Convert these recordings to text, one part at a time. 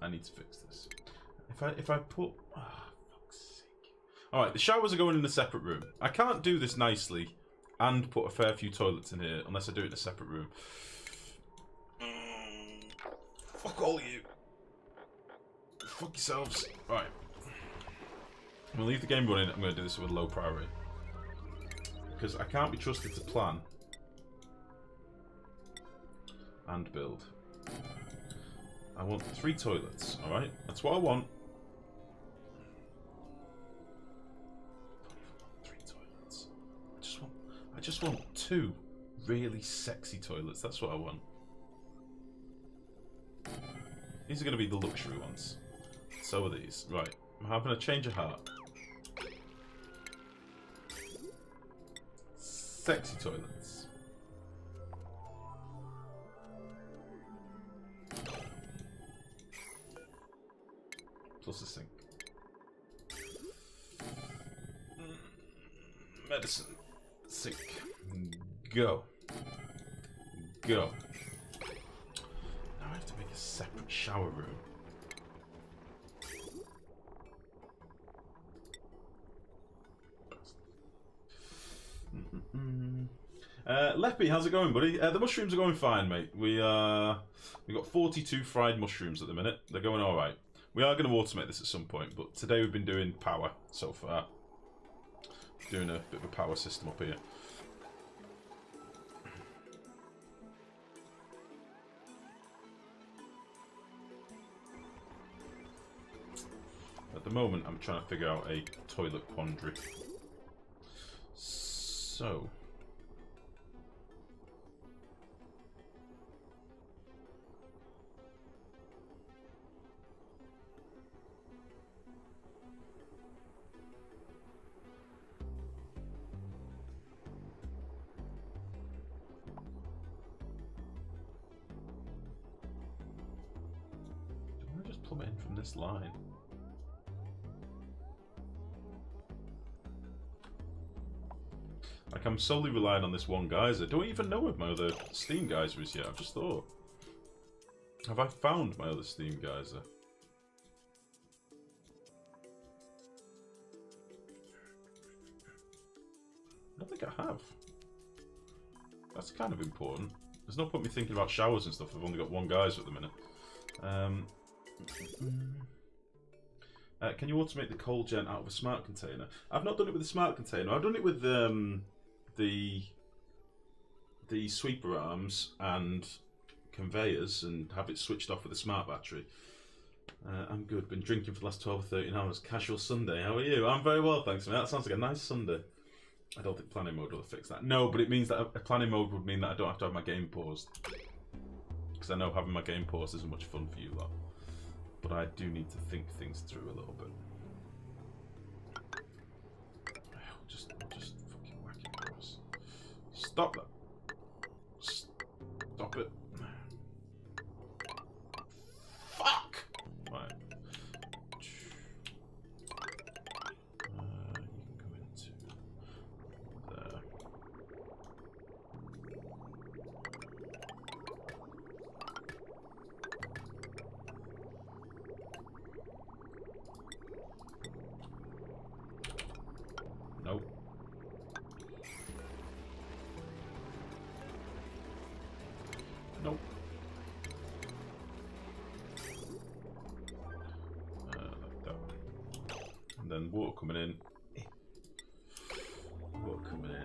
I need to fix this. If I put... Oh, fuck's sake. Alright, the showers are going in a separate room. I can't do this nicely and put a fair few toilets in here unless I do it in a separate room. Fuck all of you. Fuck yourselves. Right. I'm going to leave the game running. I'm going to do this with low priority. Because I can't be trusted to plan and build. I want 3 toilets, alright? That's what I want. 3 toilets. I just want 2 really sexy toilets. That's what I want. These are going to be the luxury ones. So are these. Right. I'm having a change of heart. Sexy toilets. Plus a sink. Medicine. Sink. Go. Go. Now I have to make a separate shower room. Leppy, how's it going, buddy? The mushrooms are going fine, mate. We got 42 fried mushrooms at the minute. They're going all right. We are going to automate this at some point, but today we've been doing power so far. Doing a bit of a power system up here. At the moment, I'm trying to figure out a toilet quandary. So... do I just plumb it in from this line? Like, I'm solely relying on this one geyser. Do I even know if my other steam geyser is yet? I've just thought. Have I found my other steam geyser? I don't think I have. That's kind of important. There's no point me thinking about showers and stuff. I've only got one geyser at the minute. Can you automate the coal gen out of a smart container? I've not done it with a smart container. I've done it with the sweeper arms and conveyors and have it switched off with a smart battery. I'm good. Been drinking for the last 12 or 13 hours. Casual Sunday. How are you? I'm very well, thanks, mate. That sounds like a nice Sunday. I don't think planning mode will fix that. No, but it means that a planning mode would mean that I don't have to have my game paused. Because I know having my game paused isn't much fun for you lot. But I do need to think things through a little bit. I'll just fucking whack it across. Stop that. Stop it. Fuck! Right. You can go into there. Nope. Nope. Like that. And then water coming in. Water coming in.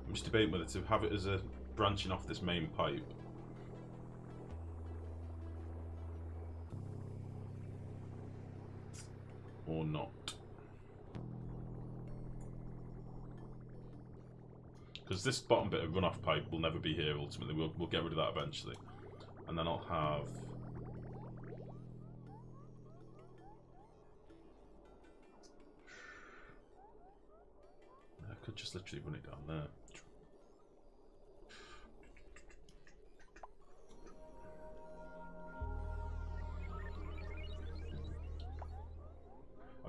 I'm just debating whether to have it as a branching off this main pipe. Or not. Because this bottom bit of runoff pipe will never be here ultimately. We'll get rid of that eventually. And then I'll have... I could just literally run it down there.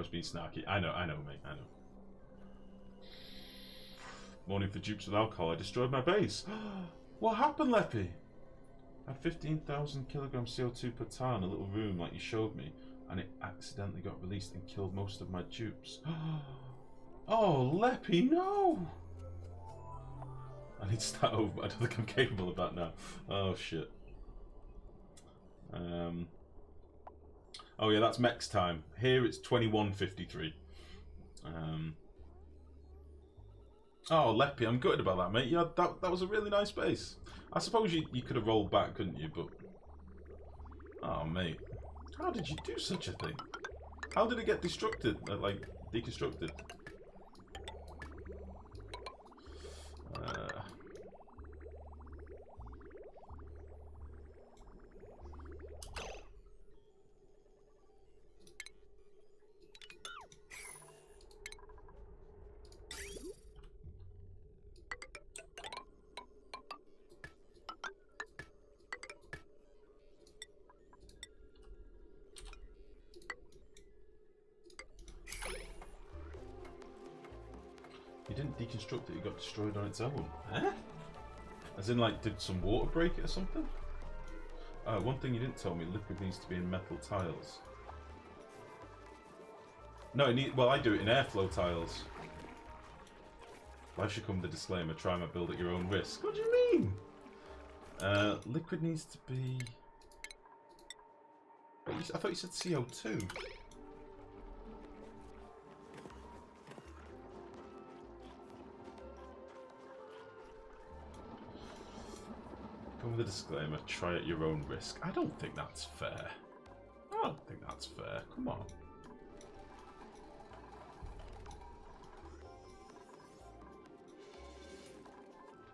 was being snarky. I know, mate, I know. Morning for dupes with alcohol. I destroyed my base. What happened, Leppy? I had 15,000 kilograms CO2 per tile in a little room like you showed me, and it accidentally got released and killed most of my dupes. Oh, Leppy, no! I need to start over, but I don't think I'm capable of that now. Oh, shit. Oh yeah, that's Mex time. Here it's 21:53. Oh, Leppy, I'm gutted about that, mate. Yeah, that was a really nice base. I suppose you could have rolled back, couldn't you? But oh, mate, how did you do such a thing? How did it get destructed? Like deconstructed? You didn't deconstruct it, it got destroyed on its own. Huh? As in, like, did some water break it or something? One thing you didn't tell me, liquid needs to be in metal tiles. No, well, I do it in airflow tiles. Life should come with a disclaimer, try my build at your own risk. What do you mean? Liquid needs to be... I thought you said CO2. Come with a disclaimer, try at your own risk. I don't think that's fair. I don't think that's fair. Come on.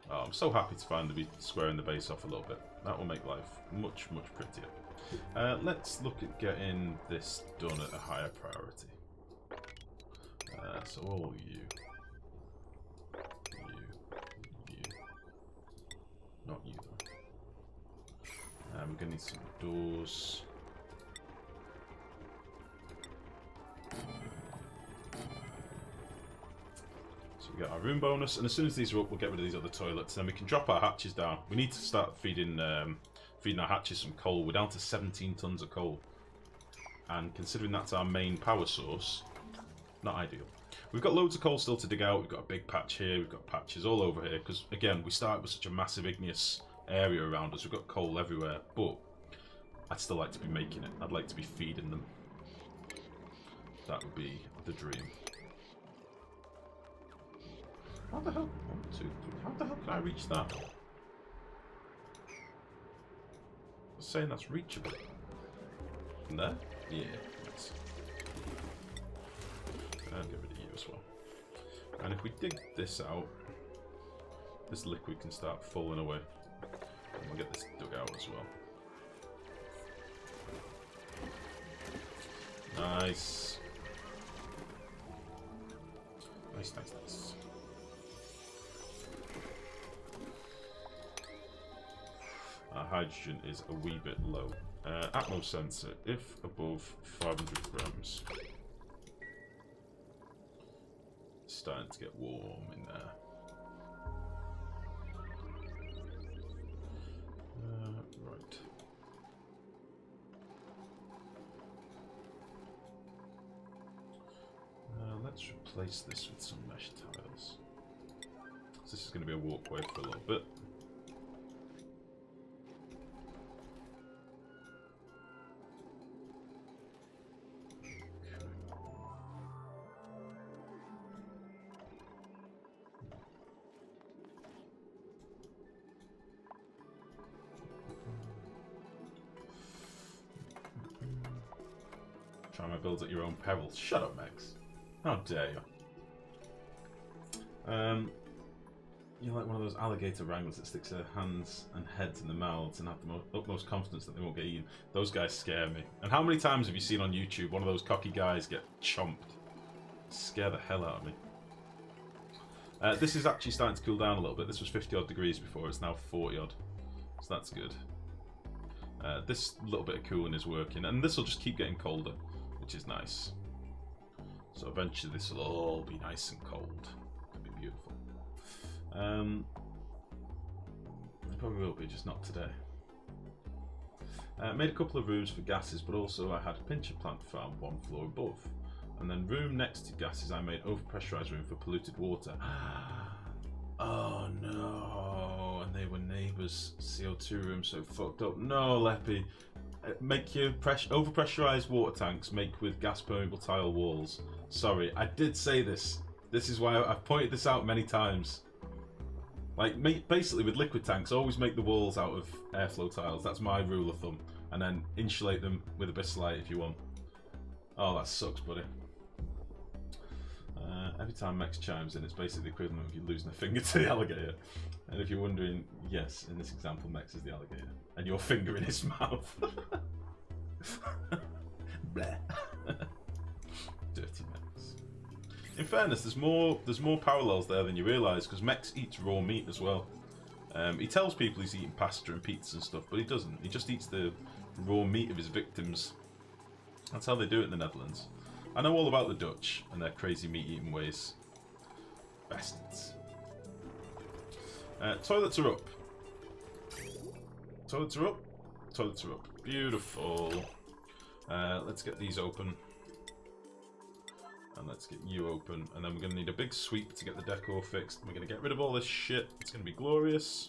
Oh, I'm so happy to finally be squaring the base off a little bit. That will make life much, much prettier. Let's look at getting this done at a higher priority. So all you. Not you though. We're going to need some doors. So we got our room bonus, and as soon as these are up, we'll get rid of these other toilets. Then we can drop our hatches down. We need to start feeding our hatches some coal. We're down to 17 tons of coal, and considering that's our main power source, not ideal. We've got loads of coal still to dig out. We've got a big patch here. We've got patches all over here because, again, we started with such a massive igneous area around us. We've got coal everywhere, but I'd still like to be making it. I'd like to be feeding them. That would be the dream. How the hell? 1, 2, 3. How the hell can I reach that? I was saying that's reachable. From there? Yeah. Nice. I'll get rid of you as well. And if we dig this out, this liquid can start falling away. And we'll get this dug out as well. Nice. Nice, nice, nice. Our hydrogen is a wee bit low. Atmo sensor, if above 500 grams. It's starting to get warm in there. Right. Let's replace this with some mesh tiles. So this is going to be a walkway for a little bit. Try my builds at your own peril. Shut up, Mex. How dare you? You're like one of those alligator wranglers that sticks their hands and heads in their mouths and have the utmost confidence that they won't get eaten. Those guys scare me. And how many times have you seen on YouTube one of those cocky guys get chomped? Scare the hell out of me. This is actually starting to cool down a little bit. This was 50 odd degrees before, it's now 40 odd. So that's good. This little bit of cooling is working, and this will just keep getting colder, which is nice. So eventually this will all be nice and cold. It'll be beautiful. It probably will be, just not today. Made a couple of rooms for gases, but also I had a pincher plant farm 1 floor above. And then room next to gases, I made overpressurized room for polluted water. Oh no! And they were neighbours' CO2 rooms, so fucked up. No, Leppy. Make your overpressurized water tanks make with gas permeable tile walls. Sorry, I did say this. This is why I've pointed this out many times. Like, basically with liquid tanks, always make the walls out of airflow tiles. That's my rule of thumb. And then insulate them with a bit of light if you want. Oh, that sucks, buddy. Every time Mex chimes in, it's basically the equivalent of you losing a finger to the alligator. And if you're wondering, yes, in this example, Mex is the alligator. And your finger in his mouth. Bleh. Dirty Mex. In fairness, there's more parallels there than you realise, because Mex eats raw meat as well. He tells people he's eating pasta and pizza and stuff, but he doesn't. He just eats the raw meat of his victims. That's how they do it in the Netherlands. I know all about the Dutch and their crazy meat-eating ways. Bastards. Toilets are up. Toilets are up. Toilets are up. Beautiful. Let's get these open. And let's get you open. And then we're going to need a big sweep to get the decor fixed. We're going to get rid of all this shit. It's going to be glorious.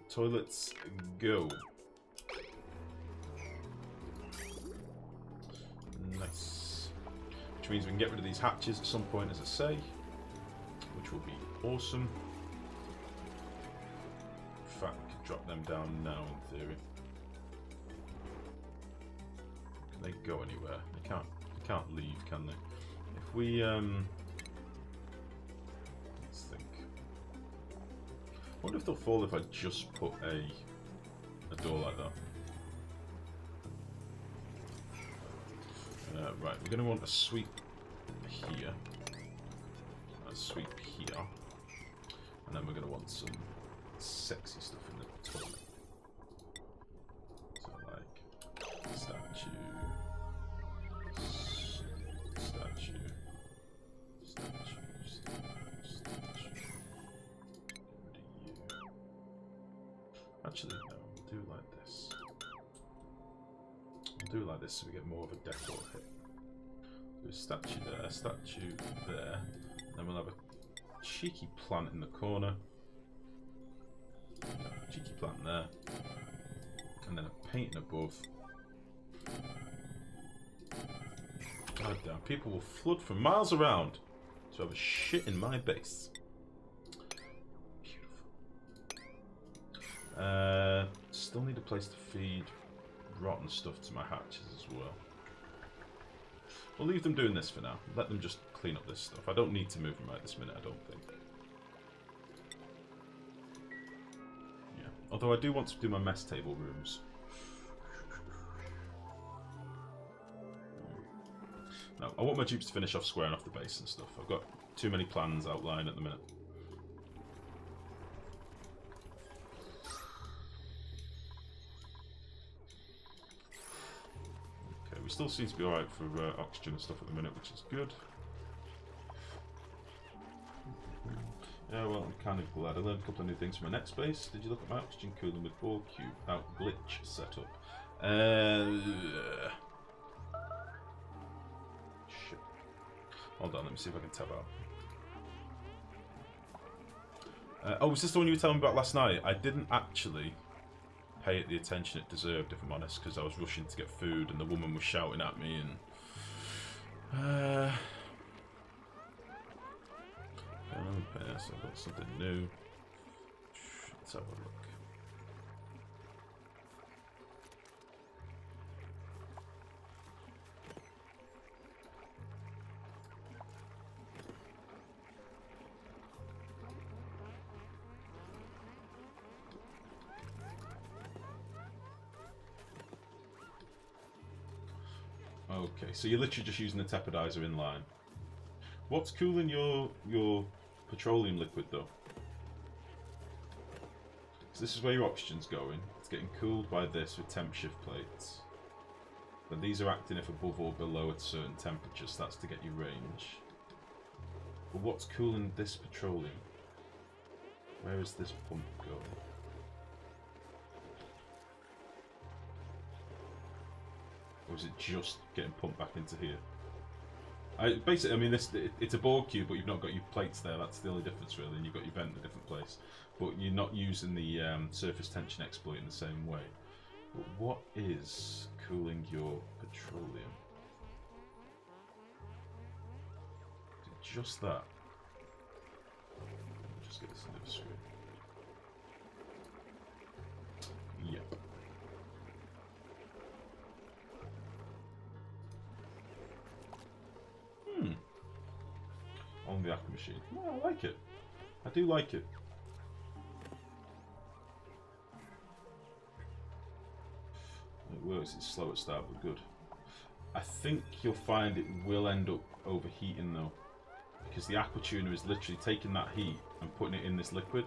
Toilets, go. Nice. Which means we can get rid of these hatches at some point, as I say. Which will be awesome. In fact, we could drop them down now, in theory. Can they go anywhere? They can't leave, can they? If we let's think. I wonder if they'll fall if I just put a door like that. Right, we're going to want a sweep here, a sweep here, and then we're going to want some sexy stuff in the toilet. So like statue. Actually, no, we'll do like this. We'll do like this so we get more of a decor hit. Do a statue there, then we'll have a cheeky plant in the corner. Cheeky plant there. And then a painting above. God damn, people will flood from miles around to have a shit in my base. Still need a place to feed rotten stuff to my hatches as well. We'll leave them doing this for now. Let them just clean up this stuff. I don't need to move them right this minute, I don't think. Yeah. Although I do want to do my mess table rooms. No, I want my dupes to finish off squaring off the base and stuff. I've got too many plans outlined at the minute. We still seem to be alright for oxygen and stuff at the minute, which is good. Yeah, well, I'm kind of glad. I learned a couple of new things from my next base. Did you look at my oxygen cooling with ball cube out glitch setup? Shit. Hold on, let me see if I can tab out. Oh, was this the one you were telling me about last night? I didn't actually pay it the attention it deserved, if I'm honest, because I was rushing to get food and the woman was shouting at me and so I've got something new. Let's have a look. Okay, so you're literally just using the tepodizer in line. What's cooling your petroleum liquid though? So this is where your oxygen's going. It's getting cooled by this with temp shift plates. But these are acting if above or below a certain temperature, so that's to get you range. But what's cooling this petroleum? Where is this pump going? Or is it just getting pumped back into here? Basically, I mean, it's a board cube, but you've not got your plates there. That's the only difference, really. And you've got your vent in a different place. But you're not using the surface tension exploit in the same way. But what is cooling your petroleum? Is it just that? Just get this into the screen. Yep. On the Aqua machine. Oh, I like it. I do like it. It works. It's slow at start, but good. I think you'll find it will end up overheating though, because the aqua tuner is literally taking that heat and putting it in this liquid,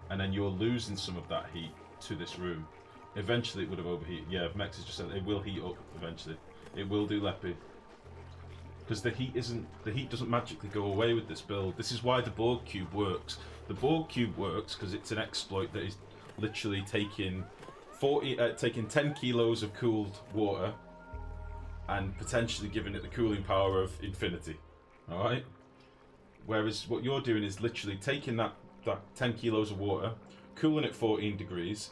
and then you're losing some of that heat to this room. Eventually, it would have overheated. Yeah, Mex has just said it will heat up eventually. It will do, Leppy. Because the heat doesn't magically go away with this build. This is why the Borg cube works. The Borg cube works because it's an exploit that is literally taking 10 kilos of cooled water and potentially giving it the cooling power of infinity. All right. Whereas what you're doing is literally taking that 10 kilos of water, cooling it 14 degrees,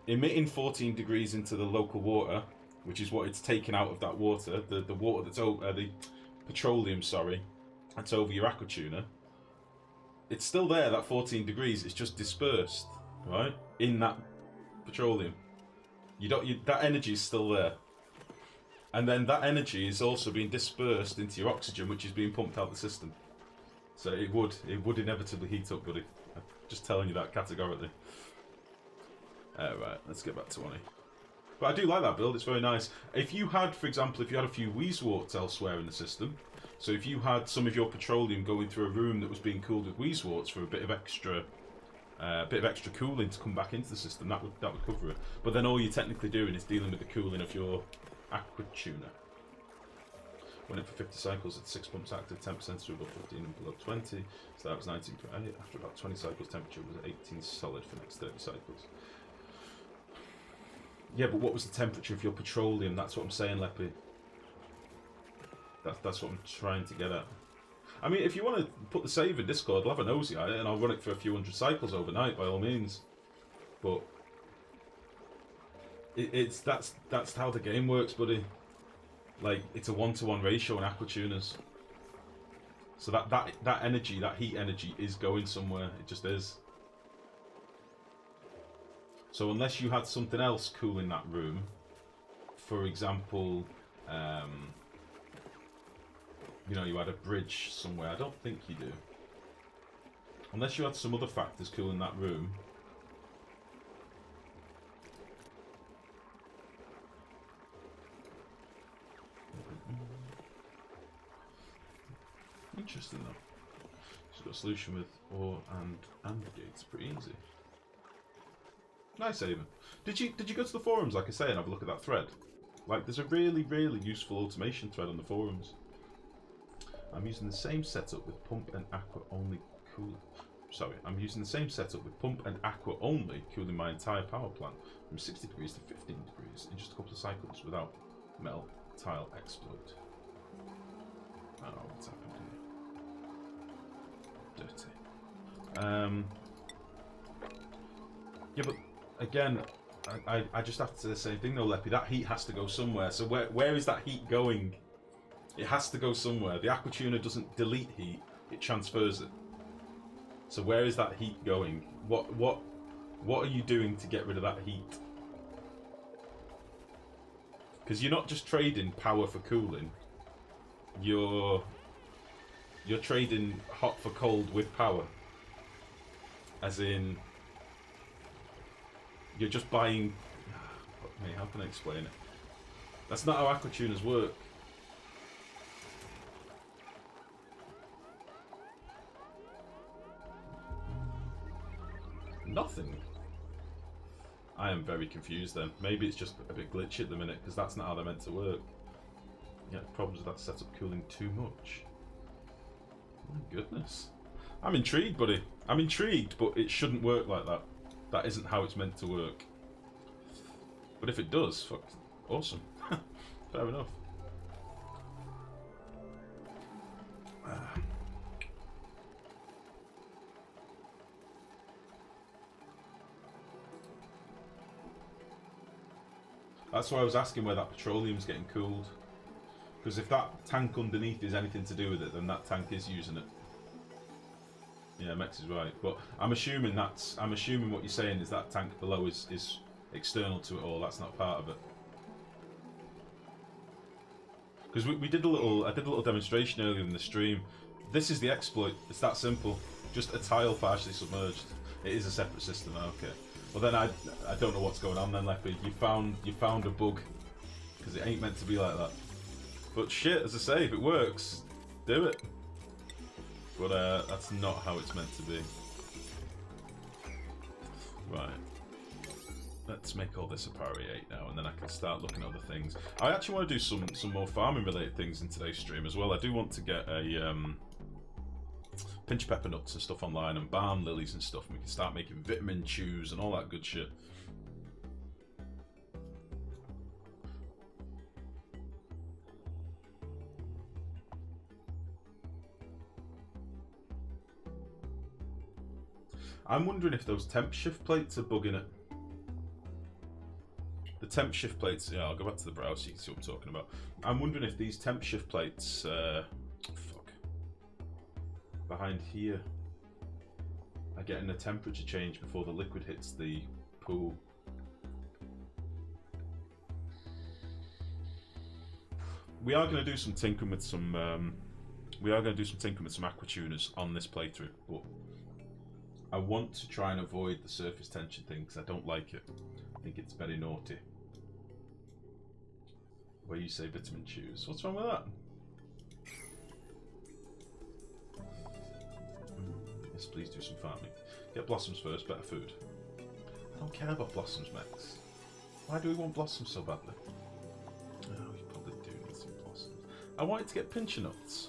emitting 14 degrees into the local water, which is what it's taken out of that water. The water that's over the petroleum, sorry, that's over your aqua tuner. It's still there, that 14 degrees. It's just dispersed, right, in that petroleum. That energy is still there, and then that energy is also being dispersed into your oxygen, which is being pumped out the system. So it would inevitably heat up, buddy. I'm just telling you that categorically. Right, let's get back to Oni. But I do like that build, it's very nice. If you had, for example, if you had a few Wheezeworts elsewhere in the system, so if you had some of your petroleum going through a room that was being cooled with Wheezeworts for a bit of extra cooling to come back into the system, that would cover it. But then all you're technically doing is dealing with the cooling of your aqua tuner. Went in for 50 cycles at 6 pumps active, 10% to above 15 and below 20. So that was 19.8. After about 20 cycles, temperature was 18 solid for the next 30 cycles. Yeah, but what was the temperature of your petroleum? That's what I'm saying, Leppy. That's what I'm trying to get at. I mean, if you want to put the save in Discord, I'll have a nosy at it, and I'll run it for a few hundred cycles overnight, by all means. But that's how the game works, buddy. Like, it's a 1-to-1 ratio in aqua tuners. So that energy, that heat energy, is going somewhere. It just is. So unless you had something else cooling that room, for example, you know, you had a bridge somewhere. I don't think you do. Unless you had some other factors cooling that room. Interesting though. So we've got a solution with or and gates. Pretty easy. Nice, Avon. Did you go to the forums, like I say, and have a look at that thread? Like, there's a really, really useful automation thread on the forums. I'm using the same setup with pump and aqua only cooling. Sorry, I'm using the same setup with pump and aqua only cooling my entire power plant from 60 degrees to 15 degrees in just a couple of cycles without metal tile exploit. I don't know what's happened here. Dirty. Yeah, but again, I just have to say the same thing though, Leppy. That heat has to go somewhere. So where is that heat going? It has to go somewhere. The aqua tuner doesn't delete heat; it transfers it. So where is that heat going? What are you doing to get rid of that heat? Because you're not just trading power for cooling. You're trading hot for cold with power. As in, you're just buying. Fuck me, how can I explain it? That's not how aqua tuners work. Nothing. I am very confused then. Maybe it's just a bit glitchy at the minute, because that's not how they're meant to work. get problems with that setup cooling too much. My goodness. I'm intrigued, buddy. I'm intrigued, but it shouldn't work like that. That isn't how it's meant to work. But if it does, fuck, awesome. Fair enough. That's why I was asking where that petroleum's getting cooled. Because if that tank underneath is anything to do with it, then that tank is using it. Yeah, Mex is right. But I'm assuming what you're saying is that tank below is external to it all. That's not part of it. Because I did a little demonstration earlier in the stream. This is the exploit. It's that simple. Just a tile partially submerged. It is a separate system. Okay. Well then I don't know what's going on then, Leppy. You found a bug, because it ain't meant to be like that. But shit, as I say, if it works, do it. But that's not how it's meant to be. Right. Let's make all this a priority 8 now, and then I can start looking at other things. I actually want to do some more farming related things in today's stream as well. I do want to get a pinch pepper nuts and stuff online, and balm lilies and stuff, and we can start making vitamin chews and all that good shit. I'm wondering if those temp shift plates are bugging it. The temp shift plates, yeah, I'll go back to the browser so you can see what I'm talking about. I'm wondering if these temp shift plates, behind here, are getting a temperature change before the liquid hits the pool. We are going to do some tinkering with some. Aqua tuners on this playthrough, but I want to try and avoid the surface tension thing because I don't like it. I think it's very naughty. Where you say vitamin chews. What's wrong with that? Yes, please do some farming. Get blossoms first, better food. I don't care about blossoms, Max. Why do we want blossoms so badly? Oh, we probably do need some blossoms. I wanted to get pincher nuts.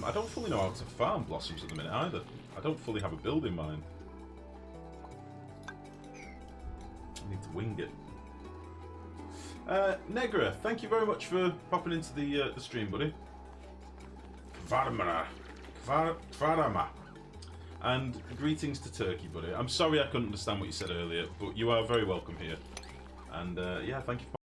I don't fully know how to farm blossoms at the minute either. I don't fully have a build in mind. I need to wing it. Negra, thank you very much for popping into the stream, buddy. Kvarma. And greetings to Turkey, buddy. I'm sorry I couldn't understand what you said earlier, but you are very welcome here. And yeah, thank you for